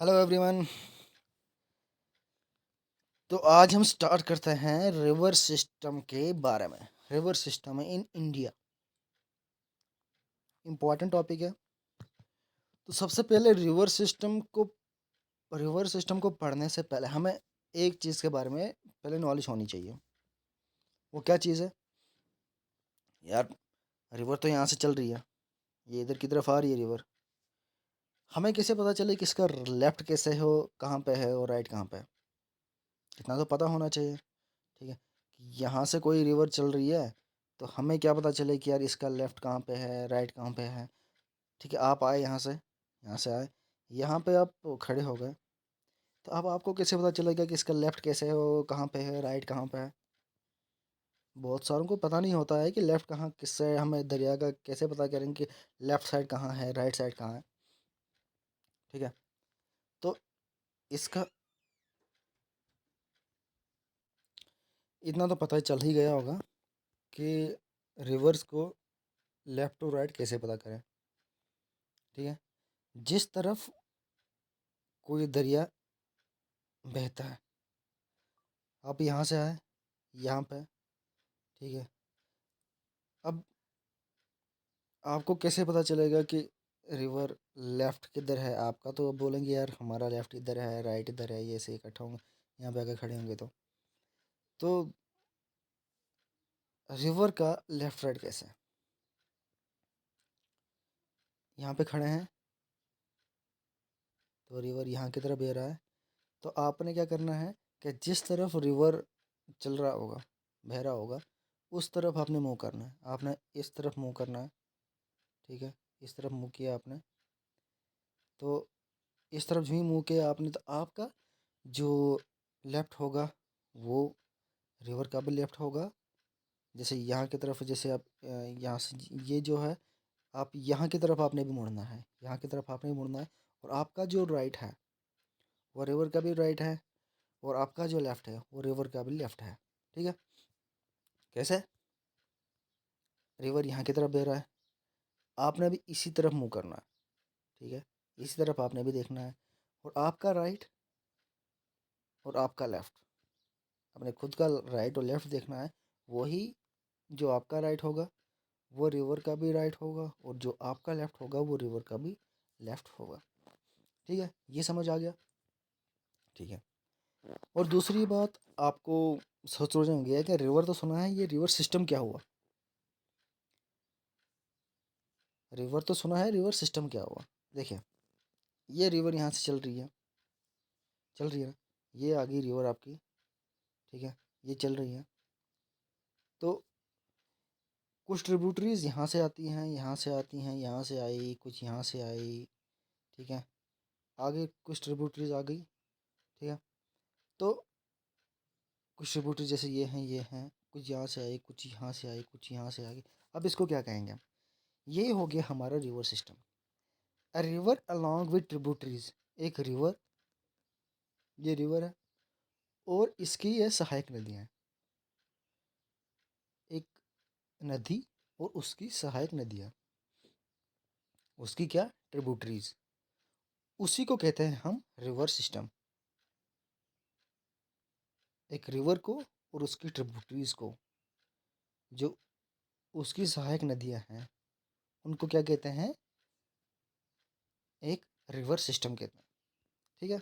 Hello everyone. तो आज हम स्टार्ट करते हैं रिवर सिस्टम के बारे में। River system in India important topic है। तो सबसे पहले रिवर सिस्टम को पढ़ने से पहले हमें एक चीज़ के बारे में पहले नॉलेज होनी चाहिए। वो क्या चीज़ है यार? रिवर तो यहाँ से चल रही है, ये इधर की तरफ आ रही है रिवर। हमें कैसे पता चले कि इसका लेफ्ट कैसे हो, कहाँ पे है और राइट कहाँ पे है? इतना तो पता होना चाहिए। ठीक है, कि यहाँ से कोई रिवर चल रही है तो हमें क्या पता चले कि यार इसका लेफ़्ट कहाँ पे है, राइट कहाँ पे है। ठीक है, आप आए यहाँ से आए, यहाँ पे आप खड़े हो गए, तो अब आपको कैसे पता चलेगा कि इसका लेफ़्ट कैसे हो, कहाँ पे है, राइट कहाँ पे है? बहुत सारों को पता नहीं होता है कि लेफ़्ट कहाँ, किससे हमें दरिया का कैसे पता करेंगे कि लेफ़्ट साइड कहाँ है, राइट साइड कहाँ है। ठीक है, तो इसका इतना तो पता चल ही गया होगा कि रिवर्स को लेफ़्ट टू राइट कैसे पता करें। ठीक है, जिस तरफ कोई दरिया बहता है, आप यहाँ से आए यहाँ पे। ठीक है, अब आपको कैसे पता चलेगा कि रिवर लेफ़्ट किधर है? आपका तो बोलेंगे यार हमारा लेफ़्ट इधर है, राइट इधर है, ये ऐसे इकट्ठा होंगे, यहाँ पे आकर खड़े होंगे। तो रिवर का लेफ़्ट राइट कैसे है? यहाँ पे खड़े हैं तो रिवर यहाँ की तरफ बह रहा है, तो आपने क्या करना है कि जिस तरफ रिवर चल रहा होगा, बह रहा होगा, उस तरफ आपने मुँह करना है। आपने इस तरफ मुँह करना है। ठीक है, इस तरफ मुँह किया आपने, तो इस तरफ भी मुँह किया आपने, तो आपका जो लेफ़्ट होगा वो रिवर का भी लेफ़्ट होगा। जैसे यहाँ की तरफ, जैसे आप यहाँ से ये जो है, आप यहाँ की तरफ आपने भी मुड़ना है, यहाँ की तरफ आपने भी मुड़ना है। और आपका जो राइट है वो रिवर का भी राइट है, और आपका जो लेफ़्ट है वो रिवर का भी लेफ़्ट है। ठीक है, कैसे? रिवर यहाँ की तरफ बह रहा है, आपने भी इसी तरफ मुँह करना है। ठीक है, इसी तरफ आपने भी देखना है। और आपका राइट और आपका लेफ़्ट, अपने खुद का राइट और लेफ़्ट देखना है। वही जो आपका राइट होगा वो रिवर का भी राइट होगा, और जो आपका लेफ़्ट होगा वो रिवर का भी लेफ़्ट होगा। ठीक है, ये समझ आ गया? ठीक है, और दूसरी बात आपको सोचने में गया कि रिवर तो सुना है, ये रिवर सिस्टम क्या हुआ? रिवर तो सुना है, रिवर सिस्टम क्या हुआ? देखिए, ये रिवर यहाँ से चल रही है ना, ये आ गई रिवर आपकी। ठीक है, ये चल रही है, तो कुछ ट्रिब्यूटरीज यहाँ से आती हैं, यहाँ से आती हैं, यहाँ से आई, कुछ यहाँ से आई। ठीक है, आगे कुछ ट्रिब्यूटरीज आ गई। ठीक है, तो कुछ ट्रिब्यूटरी जैसे ये हैं, कुछ यहाँ से आई, कुछ यहाँ से आई, कुछ यहाँ से आ गई। अब इसको क्या कहेंगे हम? ये हो गया हमारा river system. A river along with tributaries, एक रिवर, ये रिवर है और इसकी ये सहायक नदियाँ हैं। एक नदी और उसकी सहायक नदियाँ, उसकी क्या, ट्रिब्यूटरीज, उसी को कहते हैं हम रिवर सिस्टम। एक रिवर को और उसकी ट्रिब्यूटरीज को, जो उसकी सहायक नदियाँ हैं, उनको क्या कहते हैं? एक रिवर सिस्टम कहते हैं। ठीक है,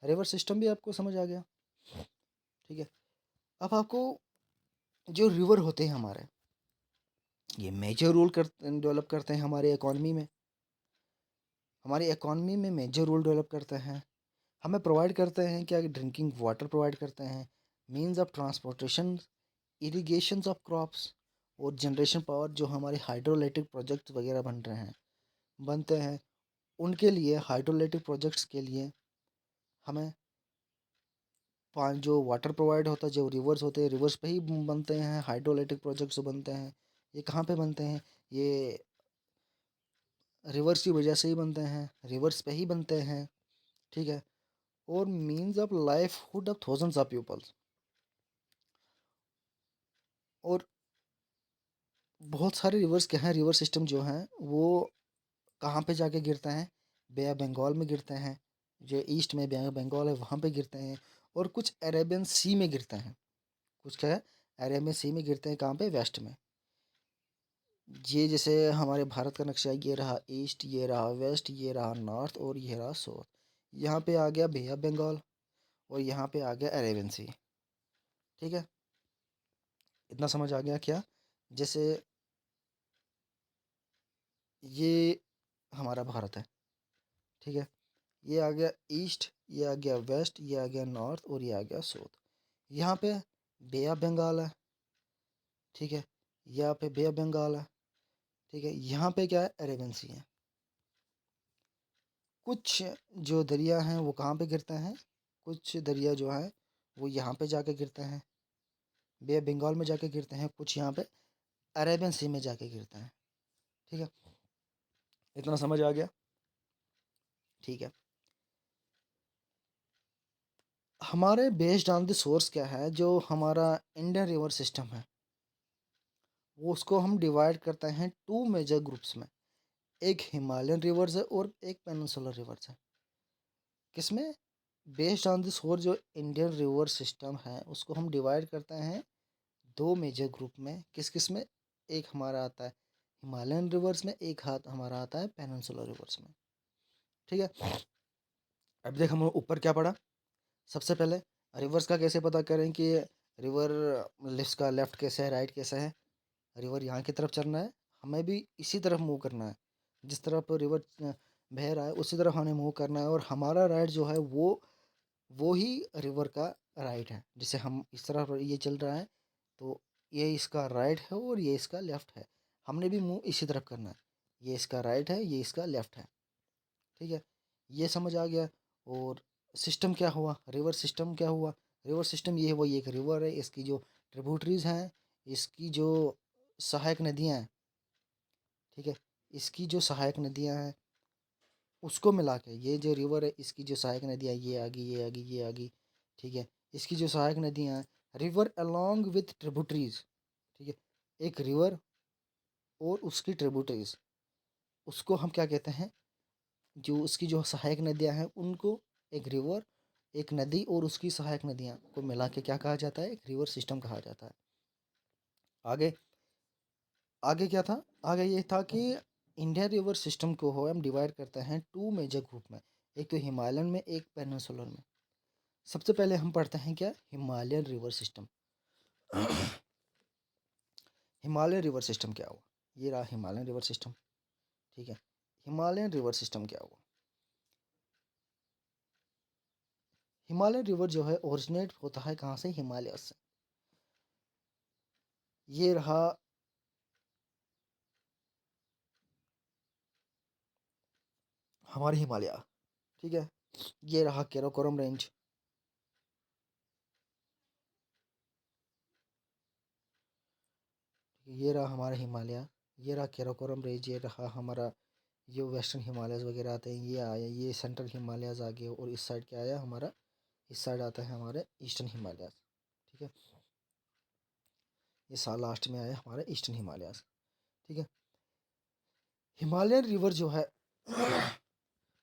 रिवर सिस्टम भी आपको समझ आ गया। ठीक है, अब आपको जो रिवर होते हैं हमारे, ये मेजर रोल कर डेवलप करते हैं हमारे इकॉनमी में। हमारी इकॉनमी में मेजर रोल डेवलप करते हैं। हमें प्रोवाइड करते हैं क्या? ड्रिंकिंग वाटर प्रोवाइड करते हैं, means of transportation, irrigation of crops, और जनरेशन पावर, जो हमारे हाइड्रोइलेक्ट्रिक प्रोजेक्ट वगैरह बनते हैं, उनके लिए, हाइड्रोइलेक्ट्रिक प्रोजेक्ट्स के लिए हमें जो वाटर प्रोवाइड होता है, जो रिवर्स होते हैं, रिवर्स पे ही बनते हैं हाइड्रोइलेक्ट्रिक प्रोजेक्ट्स बनते हैं। ये कहाँ पे बनते हैं? ये रिवर्स की वजह से ही बनते हैं, रिवर्स पे ही बनते हैं। ठीक है, और means of livelihood of thousands of peoples. और बहुत सारे रिवर्स के हैं, रिवर सिस्टम जो हैं वो कहाँ पे जाके गिरते हैं? बे ऑफ बंगाल में गिरते हैं। जो ईस्ट में बंगाल है वहाँ पे गिरते हैं, और कुछ अरेबियन सी में गिरते हैं। कुछ क्या है, अरेबियन सी में गिरते हैं, कहाँ पे, वेस्ट में। ये जैसे हमारे भारत का नक्शा, ये रहा ईस्ट, ये रहा वेस्ट, ये रहा नॉर्थ, और ये रहा साउथ। यहाँ पे आ गया बे ऑफ बंगाल, और यहाँ पे आ गया अरेबियन सी। ठीक है, इतना समझ आ गया क्या? जैसे ये हमारा भारत है, ठीक है, ये आ गया ईस्ट, ये आ गया वेस्ट, ये आ गया नॉर्थ, और ये आ गया साउथ। यहाँ पे बे ऑफ बंगाल है, ठीक है, यहाँ पे बे ऑफ बंगाल है, ठीक है, यहाँ पे क्या है, अरेबियन सी है। कुछ जो दरिया हैं वो कहाँ पे गिरते हैं, कुछ दरिया जो है वो यहाँ पे जाके गिरते हैं, बे ऑफ बंगाल में जाके गिरते हैं, कुछ यहाँ पे अरेबियन सी में जाके गिरते हैं। ठीक है, इतना समझ आ गया? ठीक है, हमारे बेस्ड ऑन द सोर्स क्या है, जो हमारा इंडियन रिवर सिस्टम है वो उसको हम डिवाइड करते हैं टू मेजर ग्रुप्स में। एक हिमालयन रिवर्स है और एक पेनिनसुलर रिवर्स है। किसमें? बेस्ड ऑन द सोर्स जो इंडियन रिवर सिस्टम है उसको हम डिवाइड करते हैं दो मेजर ग्रुप में। किस किस में? एक हमारा आता है हिमालयन रिवर्स में, एक हाथ हमारा आता है पेनिनसुलर रिवर्स में। ठीक है, अब देख हम ऊपर क्या पढ़ा। सबसे पहले रिवर्स का कैसे पता करें कि रिवर लिफ्ट का लेफ्ट कैसे है, राइट कैसे है। रिवर यहाँ की तरफ चलना है, हमें भी इसी तरफ मूव करना है। जिस तरफ रिवर बह रहा है उसी तरफ हमें मूव करना है, और हमारा राइट जो है वो ही रिवर का राइट है। जैसे हम इस तरफ ये चल रहा है तो ये इसका राइट है और ये इसका लेफ्ट है, हमने भी मूव इसी तरफ करना है। ये इसका राइट है, ये इसका लेफ्ट है। ठीक है, ये समझ आ गया। और सिस्टम क्या हुआ, रिवर सिस्टम क्या हुआ? रिवर सिस्टम ये है, वही एक रिवर है, इसकी जो ट्रिब्यूटरीज हैं, इसकी जो सहायक नदियाँ हैं, ठीक है, इसकी जो सहायक नदियाँ हैं उसको मिला के ये जो रिवर है, इसकी जो सहायक नदियाँ, ये आ गई, ये आ गई, ये आ गई, ठीक है, इसकी जो सहायक नदियाँ हैं, रिवर अलोंग विथ ट्रिब्यूटरीज, ठीक है, एक रिवर और उसकी ट्रिब्यूटरीज, उसको हम क्या कहते हैं? जो उसकी जो सहायक नदियाँ हैं उनको एक रिवर, एक नदी और उसकी सहायक नदियाँ को मिला के क्या कहा जाता है? एक रिवर सिस्टम कहा जाता है। आगे आगे क्या था? आगे ये था कि इंडियन रिवर सिस्टम को हो हम डिवाइड करते हैं टू मेजर ग्रुप में, एक तो हिमालयन में, एक पेनिनसुलर में। सबसे पहले हम पढ़ते हैं क्या? Himalayan river system. Himalayan river system क्या हुआ? ये रहा हिमालयन रिवर सिस्टम, ठीक है। हिमालयन रिवर सिस्टम क्या हुआ? हिमालयन रिवर जो है ओरिजिनेट होता है कहाँ से? हिमालय से। ये रहा हमारे हिमालय, ठीक है, ये रहा कैराकोरम रेंज, ये रहा हमारा हिमालय, ये रहा कैराकोरम रेंज, ये रहा हमारा जो वेस्टर्न हिमालयस वगैरह आते हैं ये आया, ये सेंट्रल हिमालयस आ गए, और इस साइड क्या आया हमारा? इस साइड आता है हमारे ईस्टर्न हिमालयस, ठीक है। ये साल लास्ट में आया हमारे ईस्टर्न हिमालयस, ठीक है। हिमालयन रिवर जो है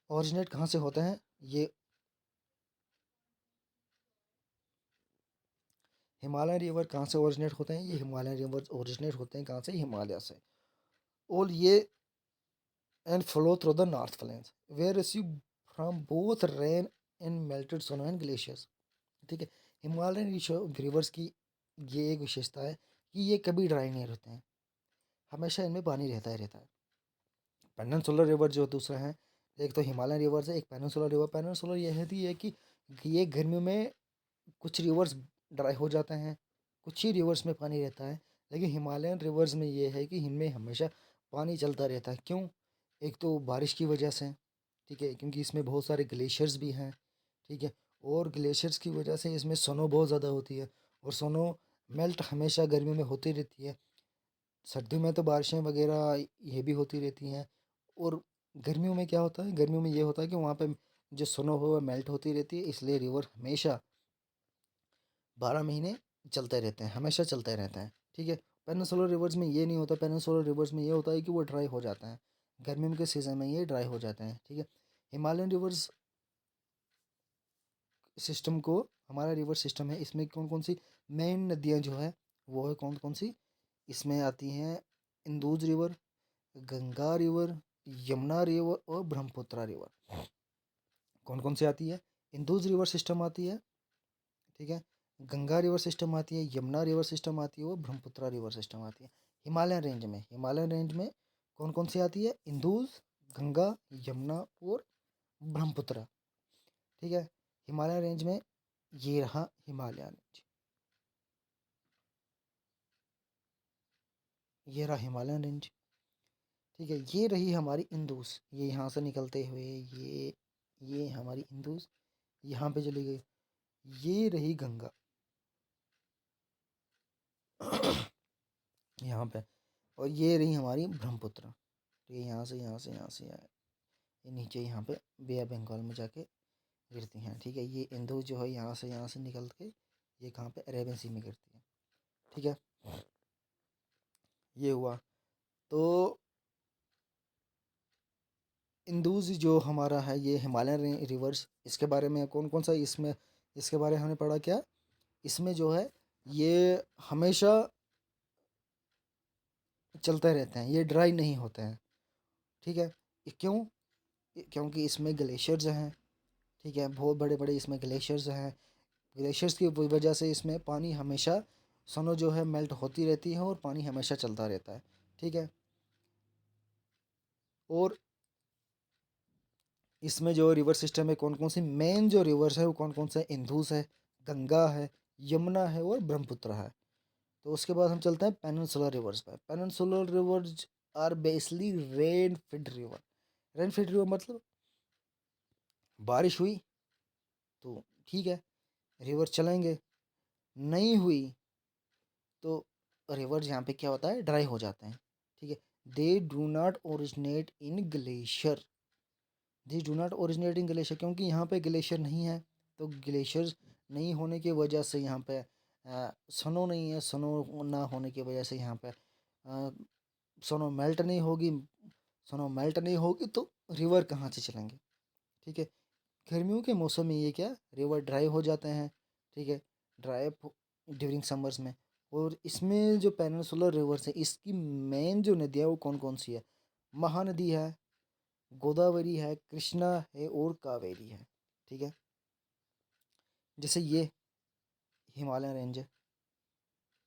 ओरिजिनेट कहाँ से होते हैं? ये हिमालयन रिवर कहाँ से ओरिजिनेट होते हैं? ये हिमालयन रिवर ओरिजिनेट होते हैं कहाँ से? हिमालय से। और ये and flow through the north plains where receive from both rain and melted snow and glaciers, ठीक है। हिमालयन रिवर्स की ये एक विशेषता है कि ये कभी ड्राई नहीं रहते हैं, हमेशा इनमें पानी रहता ही रहता है। पेनिनसुलर रिवर जो दूसरा है, एक तो हिमालयन रिवर्स है, एक पेनिनसुलर रिवर। पेनिनसुलर ये है कि ये गर्मियों में कुछ रिवर्स ड्राई हो जाते हैं, कुछ ही रिवर्स में पानी रहता है। लेकिन हिमालयन रिवर्स में ये है कि इनमें हमेशा पानी चलता रहता है। क्यों? एक तो बारिश की वजह से, ठीक है, क्योंकि इसमें बहुत सारे ग्लेशियर्स भी हैं, ठीक है, और ग्लेशियर्स की वजह से इसमें स्नो बहुत ज़्यादा होती है, और स्नो मेल्ट हमेशा गर्मियों में होती रहती है। सर्दियों में तो बारिशें वगैरह ये भी होती रहती हैं। और गर्मियों में क्या होता है? गर्मियों में ये होता है कि वहाँ पे जो स्नो हो वह मेल्ट होती रहती है, इसलिए रिवर हमेशा 12 महीने चलते रहते हैं, हमेशा चलते रहते हैं, ठीक है। पेनिनसुलर रिवर्स में ये नहीं होता। पेनिनसुलर रिवर्स में ये होता है कि वो ड्राई हो जाता है, गर्मियों के सीज़न में ये ड्राई हो जाते हैं, ठीक है। हिमालयन रिवर्स सिस्टम को, हमारा रिवर सिस्टम है, इसमें कौन कौन सी मेन नदियाँ जो है वो है कौन कौन सी, इसमें आती हैं Indus river, Ganga river, Yamuna river और ब्रह्मपुत्रा रिवर। कौन कौन सी आती है? इंदुज रिवर सिस्टम आती है, ठीक है, गंगा रिवर सिस्टम आती है, यमुना रिवर सिस्टम आती है और ब्रह्मपुत्रा रिवर सिस्टम आती है। हिमालयन रेंज में कौन कौन सी आती है? इंदुज, गंगा, यमुना और ब्रह्मपुत्रा, ठीक है। हिमालयन रेंज में ये रहा हिमालयन रेंज, ये रहा हिमालयन रेंज, ठीक है। ये रही हमारी इंदुस, ये यहाँ से निकलते हुए ये हमारी इंदुस यहाँ पे चली गई। ये रही गंगा यहाँ पे, और ये रही हमारी ब्रह्मपुत्र, ये यहाँ से ये नीचे यहाँ पे बे ऑफ बंगाल में जाके गिरती हैं, ठीक है। ये इंदु जो है यहाँ से निकल के ये कहाँ पे अरेबियन सी में गिरती है, ठीक है। ये हुआ। तो इंदुज जो हमारा है ये हिमालयन रिवर्स, इसके बारे में कौन कौन सा इसमें, इसके बारे में हमने पढ़ा क्या, इसमें जो है ये हमेशा चलते रहते हैं, ये ड्राई नहीं होते हैं, ठीक है। क्यों? क्योंकि इसमें ग्लेशियर्स हैं, ठीक है, बहुत बड़े बड़े इसमें ग्लेशियर्स हैं। ग्लेशियर्स की वजह से इसमें पानी हमेशा, सनो जो है मेल्ट होती रहती है और पानी हमेशा चलता रहता है, ठीक है। और इसमें जो रिवर सिस्टम है, कौन कौन सी मेन जो रिवर्स है वो कौन कौन से, इंदुस है, गंगा है, यमुना है और ब्रह्मपुत्र है। तो उसके बाद हम चलते हैं पेनिनसुलर रिवर्स पर। Peninsular rivers are basically rain fed river. Rain fed river मतलब बारिश हुई तो ठीक है, रिवर चलेंगे, नहीं हुई तो रिवर यहाँ पे क्या होता है, ड्राई हो जाते हैं, ठीक है। They do not originate in glacier, they do not originate in glacier, क्योंकि यहाँ पे ग्लेशियर नहीं है। तो ग्लेशियर नहीं होने की वजह से यहाँ पे स्नो नहीं है, स्नो ना होने की वजह से यहाँ पे स्नो मेल्ट नहीं होगी, स्नो मेल्ट नहीं होगी तो रिवर कहाँ से चलेंगे, ठीक है। गर्मियों के मौसम में ये क्या, रिवर ड्राई हो जाते हैं, ठीक है, ड्राई ड्यूरिंग समर्स में। और इसमें जो पेनिनसुलर रिवर्स है, इसकी मेन जो नदियाँ वो कौन कौन सी है, महानदी है, गोदावरी है, कृष्णा है और कावेरी है, ठीक है। जैसे ये हिमालयन रेंज है,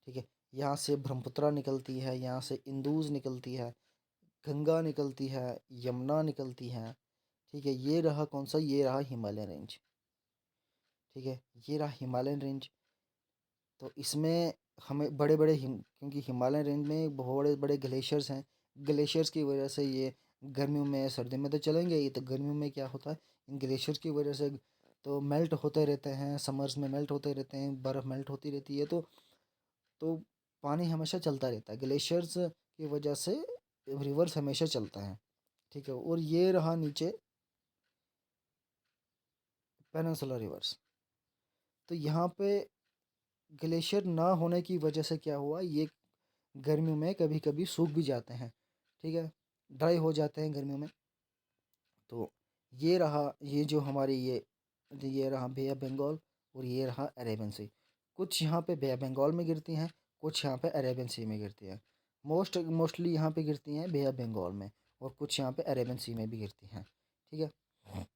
ठीक है, यहाँ से ब्रह्मपुत्रा निकलती है, यहाँ से इंदुज निकलती है, गंगा निकलती है, यमुना निकलती है, ठीक है। ये रहा कौन सा, ये रहा हिमालयन रेंज, ठीक है, ये रहा हिमालयन रेंज। तो इसमें हमें बड़े बड़े क्योंकि हिमालयन रेंज में बहुत बड़े बड़े ग्लेशियर्स हैं, ग्लेशियर्स की वजह से ये गर्मियों में सर्दियों में तो चलेंगे ही, तो गर्मियों में क्या होता है, इन ग्लेशियर्स की वजह से तो मेल्ट होते रहते हैं, समर्स में मेल्ट होते रहते हैं, बर्फ़ मेल्ट होती रहती है, तो पानी हमेशा चलता रहता है, ग्लेशियर्स की वजह से रिवर्स हमेशा चलता है, ठीक है। और ये रहा नीचे पेनिनसुलर रिवर्स। तो यहाँ पे ग्लेशियर ना होने की वजह से क्या हुआ, ये गर्मियों में कभी कभी सूख भी जाते हैं, ठीक है, ड्राई हो जाते हैं गर्मियों में। तो ये रहा, ये जो हमारी ये रहा बे ऑफ बंगाल और ये रहा अरेबियन सी। कुछ यहाँ पे बे ऑफ बंगाल में गिरती हैं, कुछ यहाँ पे अरेबियन सी में गिरती हैं। मोस्टली यहाँ पे गिरती हैं बे ऑफ बंगाल में, और कुछ यहाँ पे अरेबियन सी में भी गिरती हैं, ठीक है।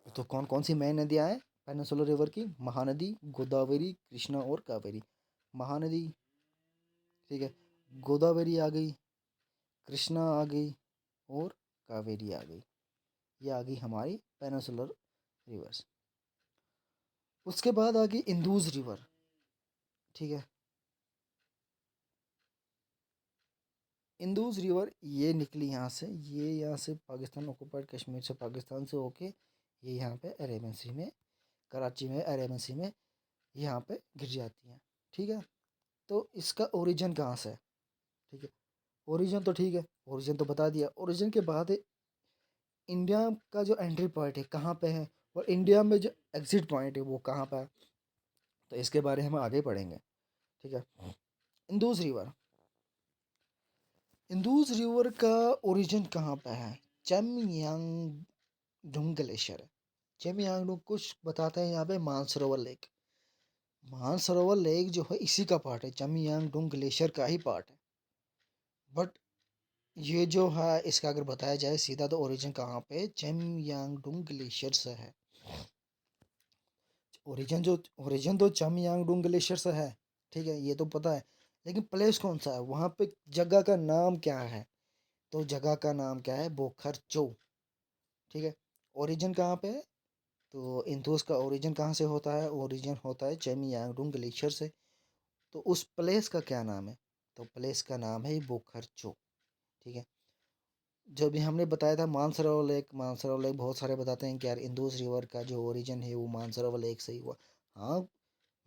तो कौन कौन सी मेन नदियाँ हैं पेनिनसुलर रिवर की, महानदी, गोदावरी, कृष्णा और कावेरी। महानदी, ठीक है, गोदावरी आ गई, कृष्णा आ गई और कावेरी आ गई, ये आ गई हमारी पेनिनसुलर रिवर्स। उसके बाद आ गई इंदुज रिवर, ठीक है। इंदुज रिवर ये निकली यहाँ से, ये यहाँ से पाकिस्तान ऑक्युपाइड कश्मीर से, पाकिस्तान से होके ये यहाँ पे अरेबियन सी में, कराची में अरेबियन सी में यहाँ पे गिर जाती है, ठीक है। तो इसका ओरिजिन कहाँ से है, ठीक है, ओरिजिन तो ठीक है, ओरिजिन तो बता दिया। ओरिजिन के बाद इंडिया का जो एंट्री पॉइंट है कहाँ पे है, और इंडिया में जो एग्जिट पॉइंट है वो कहाँ पे है, तो इसके बारे में हम आगे पढ़ेंगे, ठीक है। इंदुज रिवर, इंदुज रिवर का ओरिजिन कहाँ पे है, चमयांग ग्लेशियर है, चेमियांगडोंग कुछ बताते हैं यहाँ पे मानसरोवर लेक। मानसरोवर लेक जो है इसी का पार्ट है, चेमियांगडोंग ग्लेशियर का ही पार्ट है। बट ये जो है इसका अगर बताया जाए सीधा तो ओरिजिन कहाँ पे, चेमियांगडोंग ग्लेशियर से है। ओरिजिन तो चेमियांगडोंग ग्लेशियर से है, ठीक है, ये तो पता है। लेकिन प्लेस कौन सा है वहाँ पे, जगह का नाम क्या है, तो जगह का नाम क्या है, बोखरचो। ठीक है, ओरिजिन कहाँ पे है, तो इंदुस का ओरिजिन कहाँ से होता है, ओरिजिन होता है चेमियांगडोंग ग्लेशियर से। तो उस प्लेस का क्या नाम है, तो प्लेस का नाम है बोखरचो। ठीक है, जो भी हमने बताया था मानसरोवर लेक, मानसरोवर लेक बहुत सारे बताते हैं कि यार इंदुस रिवर का जो ओरिजिन है वो मानसरोवर लेक से ही हुआ। हाँ,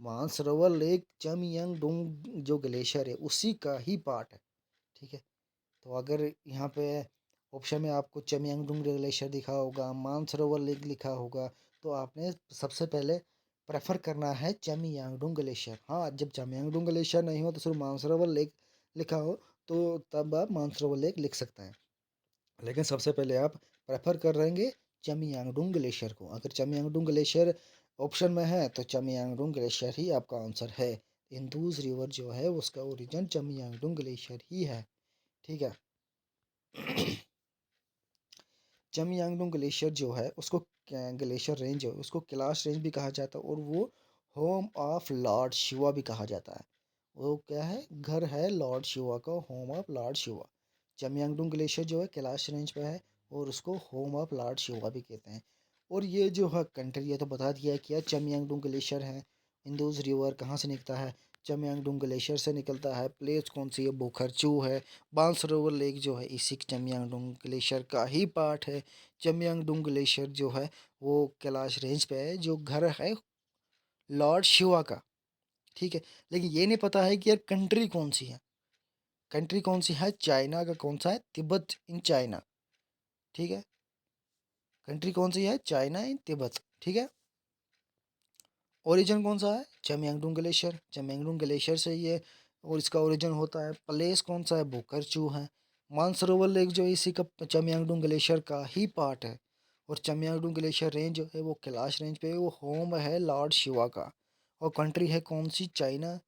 मानसरोवर लेक चेमियांगडोंग जो ग्लेशियर है उसी का ही पार्ट है। ठीक है, तो अगर यहाँ पे ऑप्शन में आपको चेमियांगडोंग ग्लेशियर दिखा होगा, मानसरोवर लेक लिखा होगा, तो आपने सबसे पहले प्रेफर करना है चेमियांगडोंग ग्लेशियर। हाँ, जब चेमियांगडोंग ग्लेशियर नहीं हो तो सिर्फ मानसरोवर लेक लिखा हो तो तब आप मानसरोवर लेक लिख सकते हैं। लेकिन सबसे पहले आप प्रेफर कर रहेंगे चेमियांगडोंग ग्लेशियर को। अगर चेमियांगडोंग ग्लेशियर ऑप्शन में है तो चेमियांगडोंग ग्लेशियर ही आपका आंसर है। इंदुस रिवर जो है उसका ओरिजिन चेमियांगडोंग ग्लेशियर ही है। ठीक है, चेमियांगडोंग ग्लेशियर जो है उसको ग्लेशियर रेंज है उसको कैलाश रेंज भी कहा जाता है, और वो होम ऑफ लॉर्ड शिवा भी कहा जाता है। वो क्या है, घर है लॉर्ड शिवा का, home of lord Shiva. Chemayungdung glacier जो है कैलाश रेंज पे है और उसको होम ऑफ लॉर्ड शिवा भी कहते हैं। और ये जो है कंट्री है तो बता दिया कि यार चेमियांगडोंग ग्लेशियर है, इंदुस रिवर कहाँ से निकलता है, चेमियांगडोंग ग्लेशियर से निकलता है। प्लेस कौन सी है, बोखरचू है। बांसरोवर लेक जो है इसी चेमियांगडोंग ग्लेशियर का ही पार्ट है। चेमियांगडोंग ग्लेशियर जो है वो कैलाश रेंज पे है, जो घर है लॉर्ड शिवा का। ठीक है, लेकिन ये नहीं पता है कि यार कंट्री कौन सी है। कंट्री कौन सी है, चाइना का कौन सा है, तिब्बत इन चाइना। ठीक है, कंट्री कौन सी है, चाइना इन तिब्बत। ठीक है, ओरिजिन कौन सा है, चेमियांगडोंग ग्लेशियर, चेमियांगडोंग ग्लेशियर से ही है और इसका ओरिजिन होता है। प्लेस कौन सा है, बोकरचू है। मानसरोवर लेक जो है इसी का चेमियांगडोंग ग्लेशियर का ही पार्ट है। और चेमियांगडोंग ग्लेशियर रेंज जो है वो कैलाश रेंज पे है, वो होम है लॉर्ड शिवा का। और कंट्री है कौन सी, चाइना।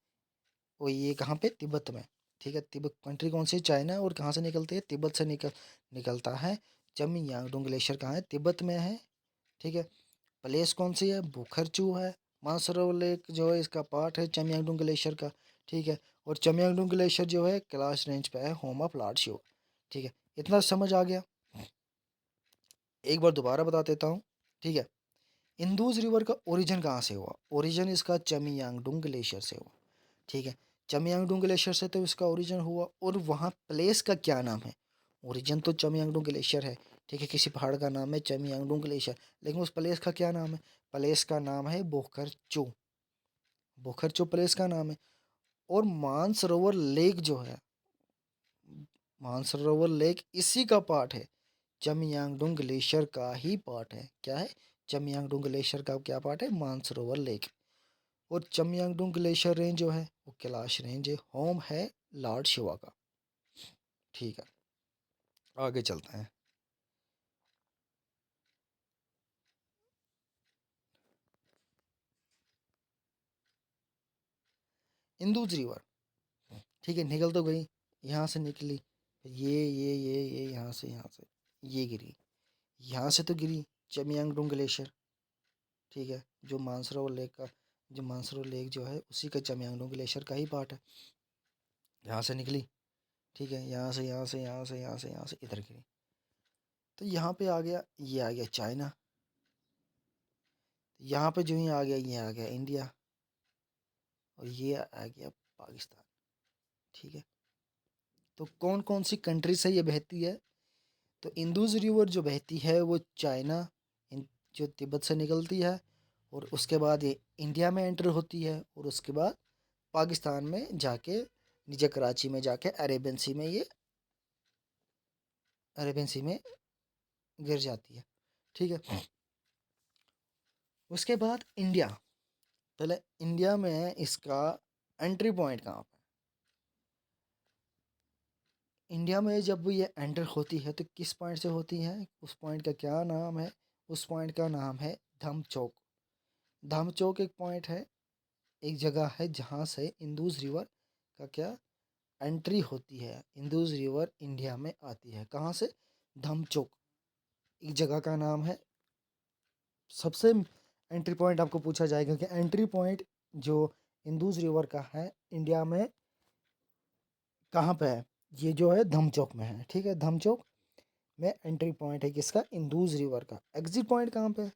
और ये कहाँ पे, तिब्बत में। ठीक है, तिब्बत कंट्री कौन सी, चाइना। और कहाँ से निकलती है, तिब्बत से निकलता है। चेमियांगडोंग ग्लेशियर कहाँ है, तिब्बत में है। ठीक है, प्लेस कौन सी है, बुखरचू है। मानसरोवर लेक जो है इसका पार्ट है चेमियांगडोंग ग्लेशियर का। ठीक है, और चेमियांगडोंग ग्लेशियर जो है कैलाश रेंज पे है, होम ऑफ लॉर्ड शिवा। ठीक है, इतना समझ आ गया। एक बार दोबारा बता देता हूँ। ठीक है, इंदुस रिवर का ओरिजिन कहाँ से हुआ, ओरिजिन इसका चेमियांगडोंग ग्लेशियर से हुआ। ठीक है, चेमियांगडोंग ग्लेशियर से तो इसका ओरिजिन हुआ, और वहाँ प्लेस का क्या नाम है, ओरिजिन तो चेमियांगडोंग ग्लेशियर है। ठीक है, किसी पहाड़ का नाम है चेमियांगडोंग ग्लेशियर, लेकिन उस प्लेस का क्या नाम है, प्लेस का नाम है बोखरचो। बोखरचो प्लेस का नाम है। और मानसरोवर लेक जो है, मानसरोवर लेक इसी का पार्ट है, चेमियांगडोंग ग्लेशियर का ही पार्ट है। क्या है, चेमियांगडोंग ग्लेशियर का क्या पार्ट है, मानसरोवर लेक। और चेमियांगडोंग ग्लेशियर रेंज जो है वो कैलाश रेंज है, होम है लॉर्ड शिवा का। ठीक है, आगे चलते हैं। इंदुज रिवर, ठीक है, निकल तो गई, यहाँ से निकली, ये यहाँ से ये गिरी, यहाँ से तो गिरी चेमियांगडोंग ग्लेशियर। ठीक है, जो मानसरोवर लेक का, जो मानसरोवर लेक जो है उसी का चेमियांगडोंग ग्लेशियर का ही पार्ट है। यहाँ से निकली, ठीक है, यहाँ से इधर गिरी। तो यहाँ पे आ गया, ये आ गया चाइना। यहाँ पे जो ही आ गया, ये आ गया इंडिया। और ये आ गया पाकिस्तान। ठीक है, तो कौन कौन सी कंट्री से ये बहती है, तो इंदुज रिवर जो बहती है वो चाइना, जो तिब्बत से निकलती है, और उसके बाद ये इंडिया में एंटर होती है, और उसके बाद पाकिस्तान में जाके नीचे कराची में जाके अरेबियन सी में ये अरेबियन सी में गिर जाती है। ठीक है, उसके बाद इंडिया, पहले इंडिया में इसका एंट्री पॉइंट कहाँ पे, इंडिया में जब ये एंटर होती है तो किस पॉइंट से होती है, उस पॉइंट का क्या नाम है, उस पॉइंट का नाम है धमचौक। धमचौक एक पॉइंट है, एक जगह है जहाँ से इंदुज़ रिवर का क्या एंट्री होती है। इंदुज़ रिवर इंडिया में आती है कहाँ से? धमचौक एक जगह का नाम है। सबसे एंट्री पॉइंट आपको पूछा जाएगा कि एंट्री पॉइंट जो इंदुज़ रिवर का है इंडिया में कहाँ पे है? ये जो है धमचौक में है। ठीक है, धमचौक में एंट्री पॉइंट है किसका? इंदुज़ रिवर का। एग्जिट पॉइंट कहाँ पे है?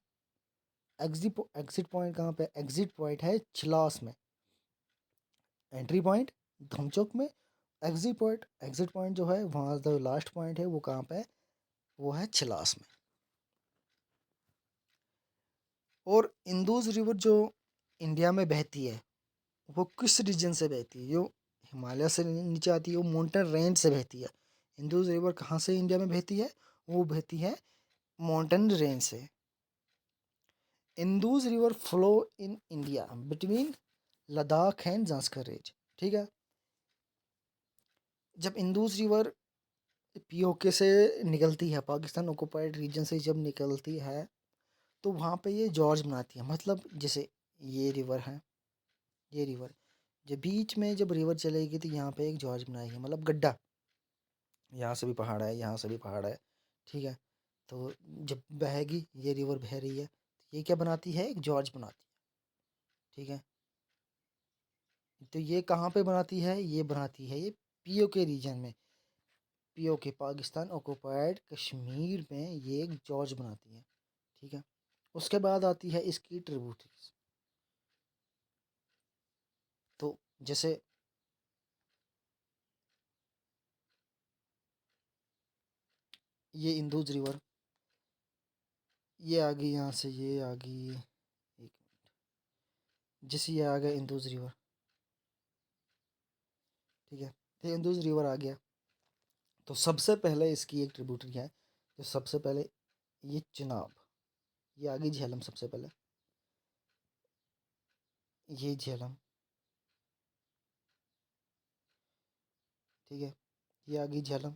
एग्जिट पॉइंट कहाँ पे? एग्जिट पॉइंट है चिलास में। एंट्री पॉइंट धमचौक में, एग्जिट पॉइंट जो है वहाँ जो लास्ट पॉइंट है वो कहाँ पे है? वो है चिलास में। और इंदुज़ रिवर जो इंडिया में बहती है वो किस रीजन से बहती है? जो हिमालय से नीचे आती है, वो माउंटेन रेंज से बहती है। इंदुज़ रिवर कहाँ से इंडिया में बहती है? वो बहती है माउंटेन रेंज से। Indus river flow in India between Ladakh and Zanskar range. ठीक है, जब इंदुज़ रिवर पीओके से निकलती है, पाकिस्तान ऑक्युपाइड रीजन से जब निकलती है तो वहाँ पे ये जॉर्ज बनाती है। मतलब जैसे ये रिवर है, ये रिवर जब बीच में जब रिवर चलेगी तो यहाँ पे एक जॉर्ज बनाएगी, मतलब गड्ढा। यहाँ से भी पहाड़ है, यहाँ से भी पहाड़ है। ठीक है, तो जब बहेगी, ये रिवर बह रही है तो ये क्या बनाती है? एक जॉर्ज बनाती है। ठीक है, तो ये कहाँ पे बनाती है? ये बनाती है ये पीओके रीजन में, पीओके पाकिस्तान ऑक्युपाइड कश्मीर में ये एक जॉर्ज बनाती है। ठीक है, उसके बाद आती है इसकी ट्रिब्यूटरीज। तो जैसे ये इंदुज रिवर, ये आ गई यहाँ से, ये आ गई, एक मिनट, जैसे ये आ गया इंदुज रिवर। ठीक है, तो इंदुज रिवर आ गया तो सबसे पहले इसकी एक ट्रिब्यूटरी है तो सबसे पहले ये चिनाब, ये आ गई झेलम सबसे पहले, ये झेलम। ठीक है, ये आ गई झेलम।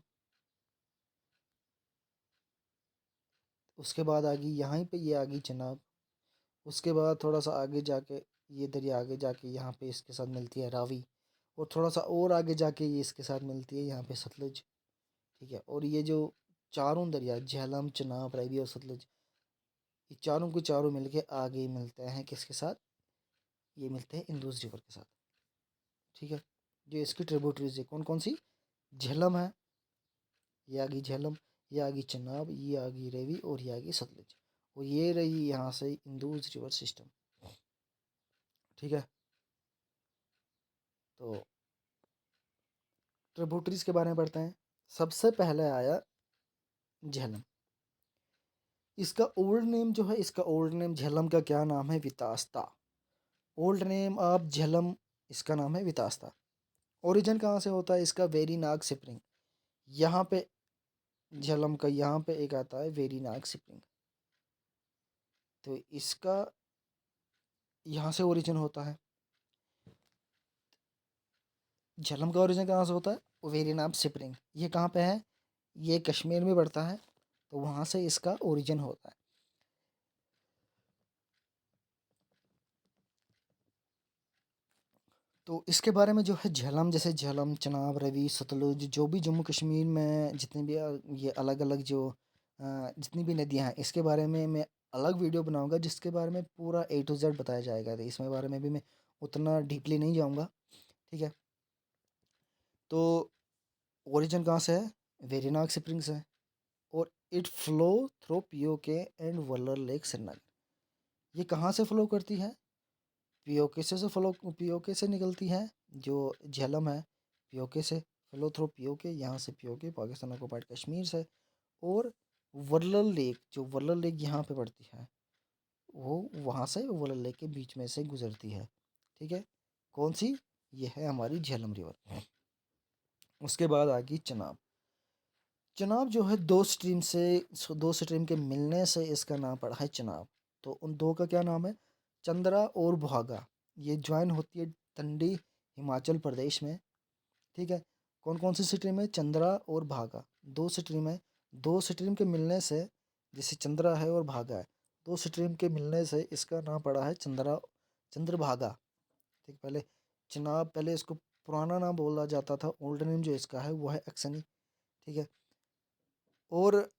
उसके बाद आ गई यहाँ पे, ये आ गई चिनाब। उसके बाद थोड़ा सा आगे जाके ये दरिया आगे जाके यहाँ पे इसके साथ मिलती है रावी। और थोड़ा सा और आगे जाके ये इसके साथ मिलती है यहाँ पे सतलुज। ठीक है, और ये जो चारों दरिया झेलम, चिनाब, रावी और सतलुज, ये चारों के चारों मिलके आगे मिलते हैं किसके साथ? ये मिलते हैं इंदुज रिवर के साथ। ठीक है, जो इसकी ट्रिब्यूटरीज है कौन कौन सी? झेलम है, ये आ गई झेलम, ये आ गई चिनाब, ये आ गई रेवी और ये आ गई सतलुज। और ये रही यहाँ से इंदुज रिवर सिस्टम। ठीक है, तो ट्रिब्यूटरीज के बारे में पढ़ते हैं। सबसे पहले आया झेलम। इसका ओल्ड नेम जो है, इसका ओल्ड नेम झेलम का क्या नाम है? Vitasta. Old name of Jhelum, इसका नाम है वितास्ता। ओरिजिन कहाँ से होता है इसका? वेरीनाग स्प्रिंग। यहाँ पे झेलम का यहाँ पे एक आता है वेरीनाग स्प्रिंग, तो इसका यहाँ से ओरिजिन होता है। झेलम का ओरिजिन कहाँ से होता है? वेरीनाग स्प्रिंग। ये कहाँ पे है? ये कश्मीर में पड़ता है, तो वहाँ से इसका ओरिजिन होता है। तो इसके बारे में जो है झेलम, जैसे झेलम, चनाब, रवि, सतलुज, जो भी जम्मू कश्मीर में जितने भी ये अलग अलग जो जितनी भी नदियाँ हैं, इसके बारे में मैं अलग वीडियो बनाऊंगा जिसके बारे में पूरा A to Z बताया जाएगा। तो इसमें बारे में भी मैं उतना डीपली नहीं जाऊंगा। ठीक है, तो ओरिजिन कहाँ से है? वेरीनाग स्प्रिंग्स है। और it flow through PoK and Wular lake Srinagar. ये कहाँ से फ्लो करती है? पीओके से फ्लो, पीओके से निकलती है जो झेलम है, पीओके से फ्लो थ्रू पीओके, यहाँ से पीओके पाकिस्तान ऑक्युपाइड कश्मीर से। और वर्लल लेक, जो वर्लल लेक यहाँ पे पड़ती है वो वहाँ से वर्लल लेक के बीच में से गुजरती है। ठीक है, कौन सी? ये है हमारी झेलम रिवर। उसके बाद आ गई चनाब। चनाब जो है दो स्ट्रीम के मिलने से इसका नाम पड़ा है चनाब। तो उन दो का क्या नाम है? चंद्रा और बुहागा। ये ज्वाइन होती है टंडी, हिमाचल प्रदेश में। ठीक है, कौन कौन सी स्ट्रीम है? चंद्रा और भागा, दो स्ट्रीम है। दो स्ट्रीम के मिलने से, जैसे चंद्रा है और भागा है, दो स्ट्रीम के मिलने से इसका नाम पड़ा है चंद्रभागा। ठीक, पहले चिनाब, पहले इसको पुराना नाम बोला जाता था, ओल्ड नेम जो इसका है वो है एक्सनी। ठीक है, और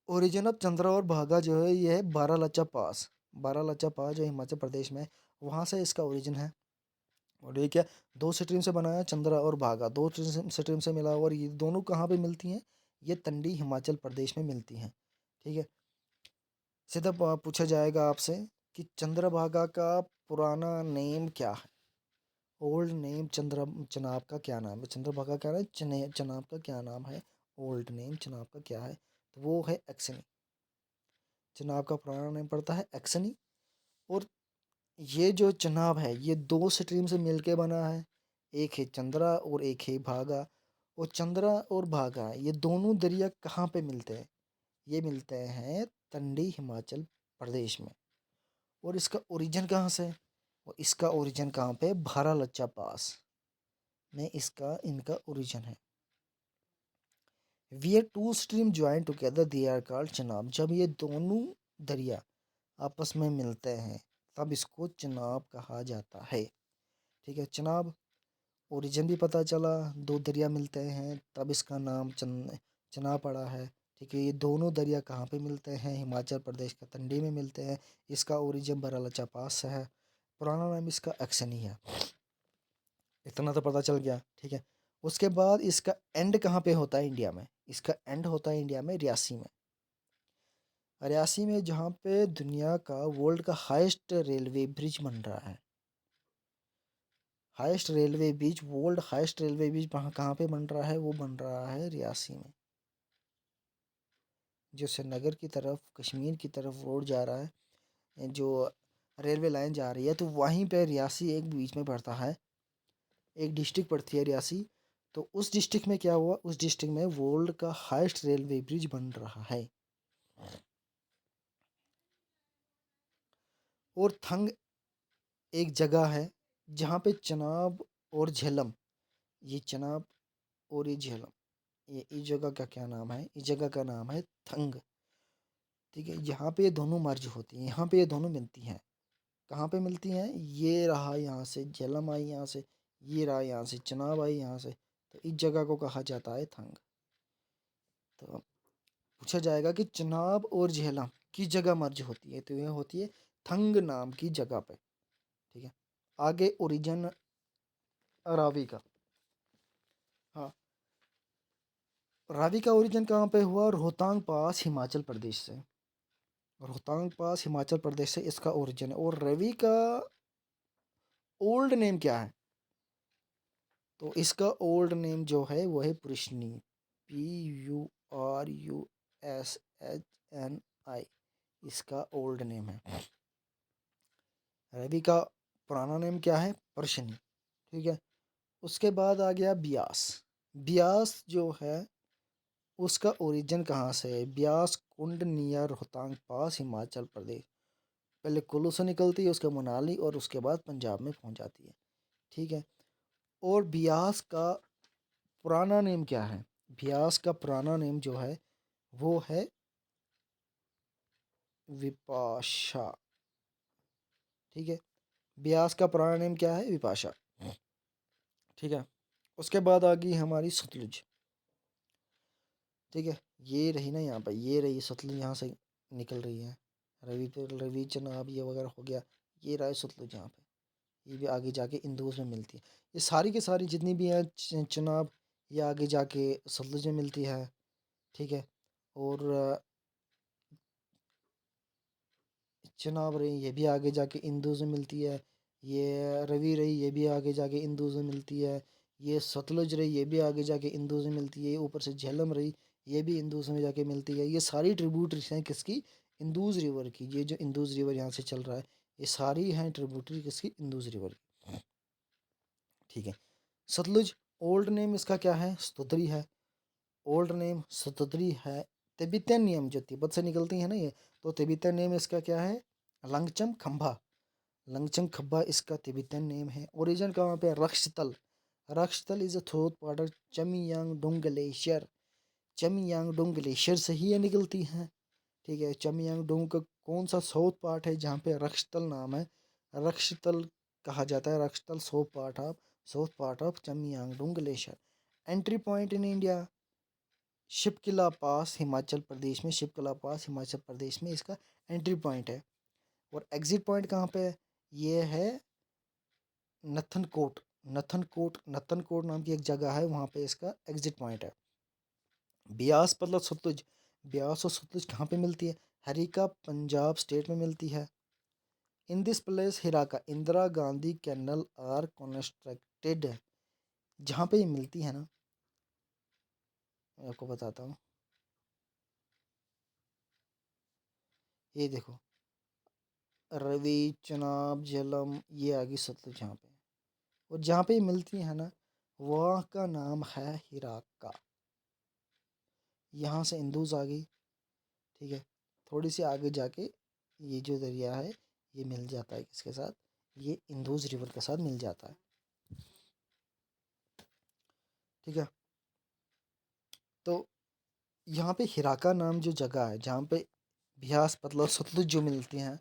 ओरिजिन ऑफ चंद्रा और भागा जो है ये है बारालाचा पास। बारालाचा पास जो हिमाचल प्रदेश में है, वहाँ से इसका ओरिजिन है। और ये क्या, दो स्ट्रीम से बना है, चंद्रा और भागा दो स्ट्रीम से मिला। और ये दोनों कहाँ पे मिलती हैं? ये तंडी हिमाचल प्रदेश में मिलती हैं। ठीक है, सीधा पूछा जाएगा आपसे कि चंद्रभागा का पुराना नेम क्या है? ओल्ड नेम चनाब का क्या नाम है? चंद्रभागा क्या है, चनाब का क्या नाम है? ओल्ड नेम चनाब का क्या है? तो वो है एक्सनी। चनाब का पुराना नेम पड़ता है एक्सनी। और ये जो चनाब है ये दो स्ट्रीम से मिलके बना है, एक है चंद्रा और एक है भागा। और चंद्रा और भागा ये दोनों दरिया कहाँ पे मिलते हैं? ये मिलते हैं तंडी हिमाचल प्रदेश में। और इसका ओरिजिन कहाँ से है? और इसका ओरिजिन कहाँ पे? भारालच्चा पास में इसका इनका ओरिजिन है। We are two stream join together they are called Chenab. जब ये दोनों दरिया आपस में मिलते हैं तब इसको चनाब कहा जाता है। ठीक है, चनाब ओरिजिन भी पता चला, दो दरिया मिलते हैं तब इसका नाम चनाब पड़ा है। ठीक है, ये दोनों दरिया कहाँ पे मिलते हैं? हिमाचल प्रदेश का तंडी में मिलते हैं। इसका ओरिजिन बरालाचा पास से है। पुराना नाम इसका एक्सनी है। इतना तो पता चल गया। ठीक है, उसके बाद इसका एंड कहाँ पे होता है इंडिया में? इसका एंड होता है इंडिया में रियासी में। रियासी में जहाँ पे दुनिया का वर्ल्ड का हाईएस्ट रेलवे ब्रिज बन रहा है। Highest railway bridge, world highest railway bridge कहाँ पे बन रहा है? वो बन रहा है रियासी में। जो श्रीनगर की तरफ, कश्मीर की तरफ रोड जा रहा है, जो रेलवे लाइन जा रही है, तो वहीं पे रियासी एक बीच में पड़ता है, एक डिस्ट्रिक्ट पड़ती है रियासी। तो उस डिस्ट्रिक्ट में क्या हुआ? उस डिस्ट्रिक्ट में वर्ल्ड का हाईएस्ट रेलवे ब्रिज बन रहा है। और थंग एक जगह है जहाँ पे चनाब और झेलम, ये चनाब और ये झेलम, ये इस जगह का क्या नाम है? इस जगह का नाम है थंग। ठीक है, यहाँ पे ये दोनों मर्ज होती हैं, यहाँ पे ये दोनों मिलती हैं। कहाँ पे मिलती हैं? ये रहा यहाँ से झेलम आई, यहाँ से ये रहा, यहाँ से चनाब आई, यहाँ से, तो इस जगह को कहा जाता है थंग। तो पूछा जाएगा कि चनाब और झेलम किस जगह मर्ज होती है? तो यह होती है थंग नाम की जगह पे। ठीक है, आगे ओरिजिन रावी का। हाँ, रावी का ओरिजिन कहाँ पे हुआ? रोहतांग पास, हिमाचल प्रदेश से। रोहतांग पास, हिमाचल प्रदेश से इसका ओरिजिन है। और रवि का ओल्ड नेम क्या है? तो इसका ओल्ड नेम जो है वो है पुरुषनी, PURUSHNI, इसका ओल्ड नेम है। रवि का पुराना नेम क्या है? परशनी। ठीक है, उसके बाद आ गया ब्यास। ब्यास जो है उसका ओरिजिन कहाँ से है? ब्यास कुंड नियर रोहतांग पास, हिमाचल प्रदेश। पहले कुल्लू से निकलती है, उसके मनाली, और उसके बाद पंजाब में पहुंच जाती है। ठीक है, और ब्यास का पुराना नेम क्या है? ब्यास का पुराना नेम जो है वो है विपाशा। ठीक है, ब्यास का पुराना नेम क्या है? विपाशा। ठीक है, उसके बाद आ गई हमारी सतलुज। ठीक है, ये रही ना यहाँ पर, ये रही सतलुज, यहाँ से निकल रही है। रवि चनाब ये वगैरह हो गया, ये रहा है सतलुज यहाँ पे। ये भी आगे जाके इंदौर में मिलती है। ये सारी की सारी जितनी भी हैं चनाब, ये आगे जाके सतलुज में मिलती है। ठीक है, और चनाब रही ये भी आगे जाके इंदौर में मिलती है। ये रवि रही ये भी आगे जाके इंदौर में मिलती है। ये सतलुज रही ये भी आगे जाके इंदौर में मिलती है। ऊपर से झेलम रही ये भी इंदौर में जाके मिलती है। ये सारी ट्रिब्यूटरीज हैं किसकी? इंदौर रिवर की। ये जो इंदौर रिवर यहाँ से चल रहा है ये सारी हैं ट्रिब्यूटरी किसकी? इंदौर रिवर की। ठीक है, सतलुज ओल्ड नेम इसका क्या है? स्तुतरी है। ओल्ड नेम स्तुतरी है। तिब्बतियन नियम जो तिब्बत से निकलती है ना ये, तो तिब्बतियन नेम इसका क्या है? लंगचम खंभा। लंगचम खंभा इसका तिब्बतियन नेम है। ओरिजिन कहाँ पे? Rakshastal. Rakshastal is a south part Chemayungdung glacier. Chemayungdung glacier से ही ये निकलती हैं। ठीक है, चमियांगडोंग का कौन सा साउथ पार्ट है जहाँ पे रक्षतल नाम है, रक्षतल कहा जाता है, Rakshastal south part of Chemayungdung glacier. Entry point in India, Shipkila pass Himachal Pradesh में, शिपकिला पास हिमाचल प्रदेश में इसका एंट्री पॉइंट है। और एग्जिट पॉइंट कहाँ पे है, ये है नथनकोट, नथनकोट नाम की एक जगह है, वहाँ पे इसका एग्जिट पॉइंट है। ब्यास मतलब सतलुज, ब्यास और सतलुज कहाँ पे मिलती है, हरिका पंजाब स्टेट में मिलती है। In this place Harike Indira Gandhi canal are constructed, जहाँ पे ये मिलती है ना, मैं आपको बताता हूँ, ये देखो, रवि, चनाब, झेलम, ये आ गई सतलुज यहाँ पे, और जहाँ पे ये मिलती है ना, वहाँ का नाम है हिराका। यहाँ से इंदुज आ गई, ठीक है, थोड़ी सी आगे जाके ये जो दरिया है ये मिल जाता है किसके साथ, ये इंदुज रिवर के साथ मिल जाता है, ठीक है। तो यहाँ पे हिराका नाम जो जगह है जहाँ पे ब्यास मतलब सतलुज जो मिलती हैं,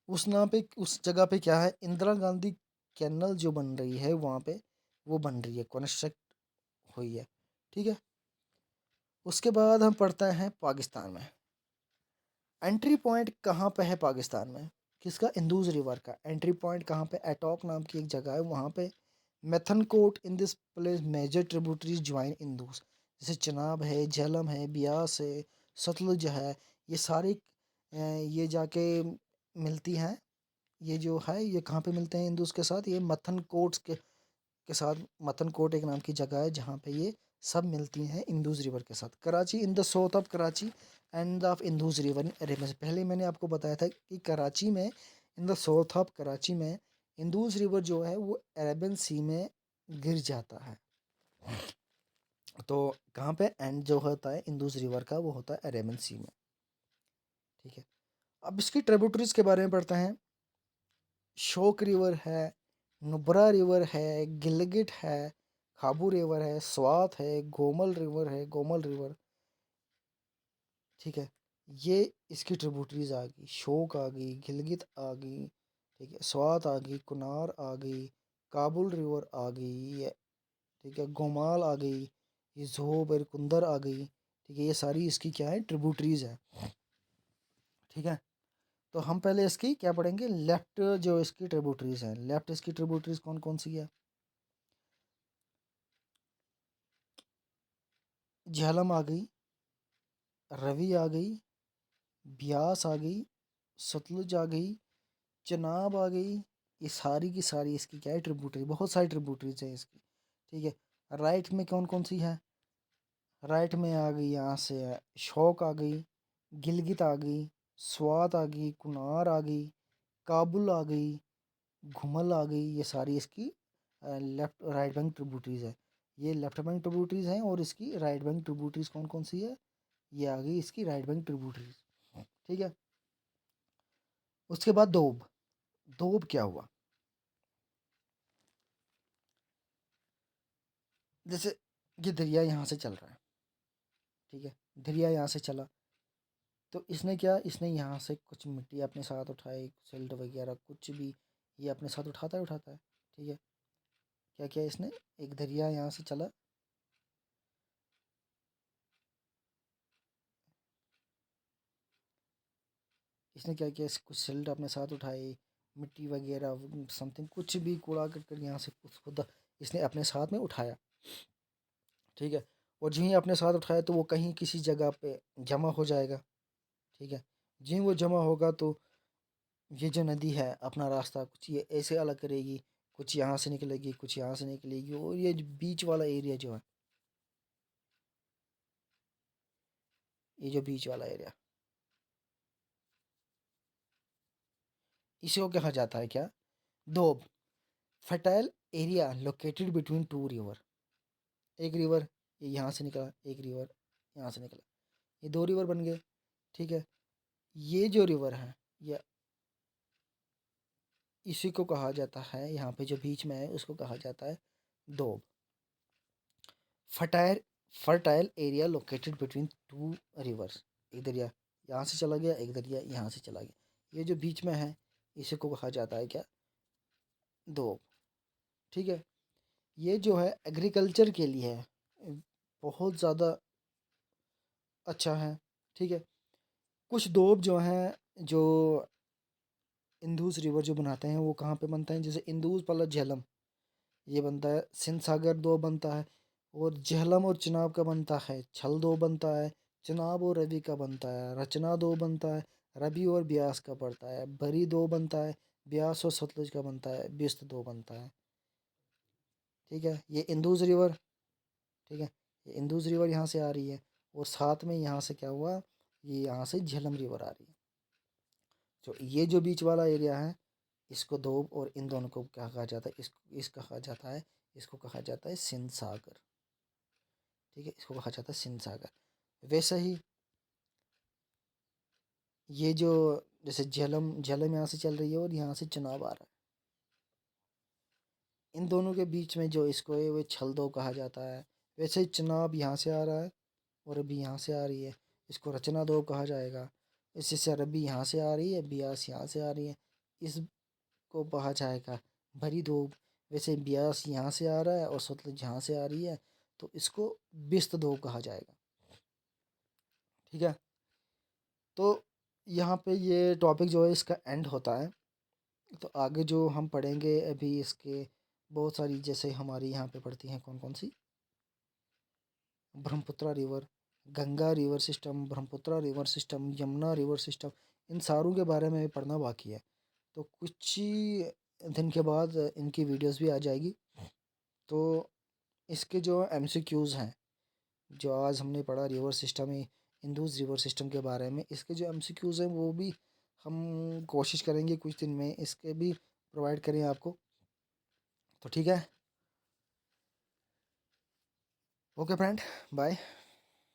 उस नाम पे, उस जगह पे क्या है, इंदिरा गांधी कैनल जो बन रही है वहाँ पे, वो बन रही है, कंस्ट्रक्ट हुई है, ठीक है। उसके बाद हम पढ़ते हैं पाकिस्तान में। एंट्री पॉइंट कहाँ पे है पाकिस्तान में, किसका, इंदुज रिवर का एंट्री पॉइंट कहाँ पे, एटॉक नाम की एक जगह है वहाँ पे। Mithankot in this place major tributaries join Indus, जैसे चनाब है, झेलम है, ब्यास है, सतलुज है, ये सारी ये जाके मिलती हैं, ये जो है ये कहाँ पे मिलते हैं इंदुज के साथ, ये मथनकोट के साथ। मतनकोट एक नाम की जगह है जहाँ पे ये सब मिलती हैं इंदुज रिवर के साथ। Karachi in the south of Karachi end of Indus river in Arabian sea, पहले मैंने आपको बताया था कि कराची में, in the south of Karachi में इंदुज रिवर जो है वो अरेबियन सी में गिर जाता है। तो कहाँ पे एंड जो होता है इंदुज रिवर का, वो होता है अरेबियन सी में, ठीक है। अब इसकी ट्रिब्यूटरीज के बारे में पढ़ते हैं। शोक रिवर है, नुब्रा रिवर है, गिलगिट है, खाबू रिवर है, स्वात है, गोमल रिवर, ठीक है। ये इसकी ट्रिब्यूटरीज आ गई, शोक आ गई, गिलगित आ गई, ठीक है, स्वात आ गई, कुनार आ गई, काबुल रिवर आ गई, ठीक है, गोमाल आ गई, ये जोब और कुंदर आ गई, ठीक है, ये सारी इसकी क्या है, ट्रिब्यूटरीज है, ठीक है। तो हम पहले इसकी क्या पढ़ेंगे, लेफ्ट जो इसकी ट्रिब्यूटरीज हैं, लेफ्ट इसकी ट्रिब्यूटरीज कौन कौन सी है, झेलम आ गई, रवि आ गई, ब्यास आ गई, सतलुज आ गई, चनाब आ गई, ये सारी की सारी इसकी क्या है, ट्रिब्यूटरी, बहुत सारी ट्रिब्यूटरीज है इसकी, ठीक है। राइट में कौन कौन सी है, राइट में आ गई यहाँ से शौक आ गई, गिलगित आ गई, स्वात आ गई, कुनार आ गई, काबुल आ गई, घुमल आ गई, ये सारी इसकी लेफ्ट राइट बैंक ट्रिब्यूटरीज है। ये लेफ्ट बैंक ट्रिब्यूटरीज हैं, और इसकी राइट बैंक ट्रिब्यूटरीज कौन कौन सी है, ये आ गई इसकी राइट बैंक ट्रिब्यूटरीज, ठीक है। उसके बाद दोब, दोब क्या हुआ, जैसे ये दरिया यहाँ से चल रहा है, ठीक है, दरिया यहाँ से चला, तो इसने क्या, इसने यहाँ से कुछ मिट्टी अपने साथ उठाई, सिल्ट वगैरह कुछ भी ये अपने साथ उठाता है, ठीक है। क्या किया इसने, एक दरिया यहाँ से चला, इसने क्या किया, कुछ सिल्ट अपने साथ उठाई, मिट्टी वगैरह समथिंग कुछ भी कूड़ा करकट यहाँ से खुद इसने अपने साथ में उठाया, ठीक है। और जो ही अपने साथ उठाया तो वो कहीं किसी जगह पे जमा हो जाएगा, ठीक है। जी वो जमा होगा तो ये जो नदी है अपना रास्ता कुछ ये ऐसे अलग करेगी, कुछ यहाँ से निकलेगी, कुछ यहाँ से निकलेगी, और ये जो बीच वाला एरिया जो है, ये जो बीच वाला एरिया, इसी को कहा जाता है क्या, doab. Fertile area located between two river, एक रिवर ये यहाँ से निकला, एक रिवर यहाँ से निकला, ये दो रिवर बन गए, ठीक है। ये जो रिवर है ये, इसी को कहा जाता है, यहाँ पे जो बीच में है उसको कहा जाता है doab. Fertile fertile area located between two rivers, एक दरिया यहाँ से चला गया, एक दरिया यहाँ से चला गया। ये जो बीच में है इसी को कहा जाता है क्या, दोब। ठीक है, ये जो है एग्रीकल्चर के लिए है, बहुत ज़्यादा अच्छा है। ठीक है, कुछ दोब जो हैं, जो इंदुस रिवर जो बनाते हैं वो कहाँ पे बनता है, जैसे इंदुस प्लस झेलम ये बनता है, सिंध सागर दो बनता है, और झेलम और चिनाब का बनता है छल दो बनता है, चिनाब और रवि का बनता है रचना दो बनता है, रवि और ब्यास का पड़ता है बरी दो बनता है, ब्यास और सतलुज का बनता है, बिस्त दो बनता है। ठीक है, ये इंदुस रिवर, ठीक है, ये इंदुस रिवर यहाँ से आ रही है, और साथ में यहाँ से क्या हुआ, ये यहाँ से झेलम रिवर आ रही है। तो ये जो बीच वाला एरिया है इसको दोब, और इन दोनों को क्या कहा जाता है, इसको कहा जाता है, इसको कहा जाता है सिंध सागर। ठीक है, इसको कहा जाता है सिंध सागर। वैसे ही ये जो, जैसे झेलम झेलम यहाँ से चल रही है और यहाँ से चुनाव आ रहा है, इन दोनों के बीच में जो इसको है वो छलदो कहा जाता है। वैसे ही चुनाव यहाँ से आ रहा है और अभी यहाँ से आ रही है, इसको रचना दो कहा जाएगा। इसी से अरबी यहाँ से आ रही है, ब्यास यहाँ से आ रही है, इसको कहा जाएगा भरी दो। वैसे ब्यास यहाँ से आ रहा है और सतलुज यहाँ से आ रही है, तो इसको बिस्त दो कहा जाएगा। ठीक है, तो यहाँ पे ये टॉपिक जो है इसका एंड होता है। तो आगे जो हम पढ़ेंगे अभी इसके बहुत सारी, जैसे हमारी यहाँ पे पढ़ती हैं कौन कौन सी, Brahmaputra river, Ganga river system, Brahmaputra river system, Yamuna river system, इन सारों के बारे में पढ़ना बाकी है। तो कुछ ही दिन के बाद इनकी वीडियोस भी आ जाएगी। तो इसके जो एमसीक्यूज़ हैं, जो आज हमने पढ़ा रिवर सिस्टम ही, इंदुस रिवर सिस्टम के बारे में, इसके जो एमसीक्यूज़ हैं वो भी हम कोशिश करेंगे कुछ दिन में इसके भी प्रोवाइड करें आपको। तो ठीक है, ओके फ्रेंड, बाय।